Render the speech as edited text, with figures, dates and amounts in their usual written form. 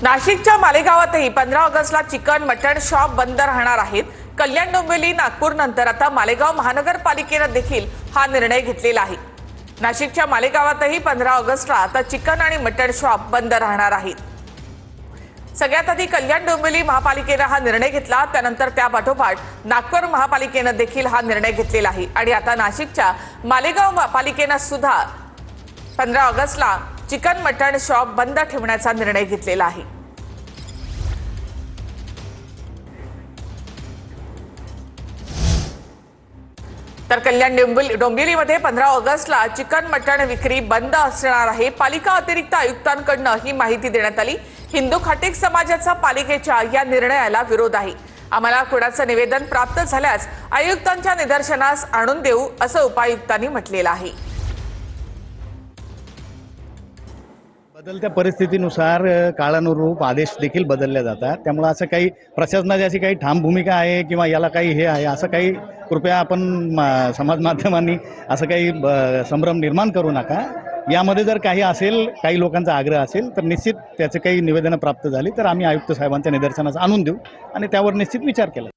नाशिकच्या मालेगावातही 15 ऑगस्टला चिकन मटण शॉप बंद राहणार आहेत। कल्याण डोंबिवली नागपूर नंतर आता मालेगाव महानगरपालिकेने देखील हा निर्णय घेतलेला आहे। नाशिकच्या मालेगावातही 15 ऑगस्टला आता चिकन आणि मटण शॉप बंद राहणार आहेत। सगळ्यात आधी कल्याण डोंबिवली महापालिकेने हा निर्णय घेतला, त्यानंतर त्यापाठोपाठ नागपूर महापालिकेने देखील हा निर्णय घेतलेला आहे आणि आता नाशिकच्या मालेगाव महापालिकेने सुद्धा 15 ऑगस्टला चिकन मटण शॉप बंद ठेवण्याचा निर्णय घेतलेला आहे। तर कल्याण डोंबिवलीमध्ये 15 ऑगस्टला चिकन मटण विक्री बंद असणार आहे। पालिका अतिरिक्त आयुक्तांकडून ही माहिती देण्यात आली। हिंदू खाटीक समाजाचा पालिकेच्या या निर्णयाला विरोध आहे। आम्हाला कुणाचं निवेदन प्राप्त झाल्यास आयुक्तांच्या निदर्शनास आणून देऊ, असं उपायुक्तांनी म्हटलेलं आहे। बदलत्या परिस्थितीनुसार काळानुरूप आदेश देखील बदलले जातात। त्यामुळे असं काही प्रशासनाची अशी काही ठाम भूमिका आहे किंवा याला काही हे आहे असं काही कृपया आपण समाज माध्यमांनी असं काही संभ्रम निर्माण करू नका। यामध्ये जर काही असेल, काही लोकांचा आग्रह असेल तर निश्चित त्याचे काही निवेदनं प्राप्त झाली तर आम्ही आयुक्त साहेबांच्या निदर्शनास आणून देऊ आणि त्यावर निश्चित विचार केला।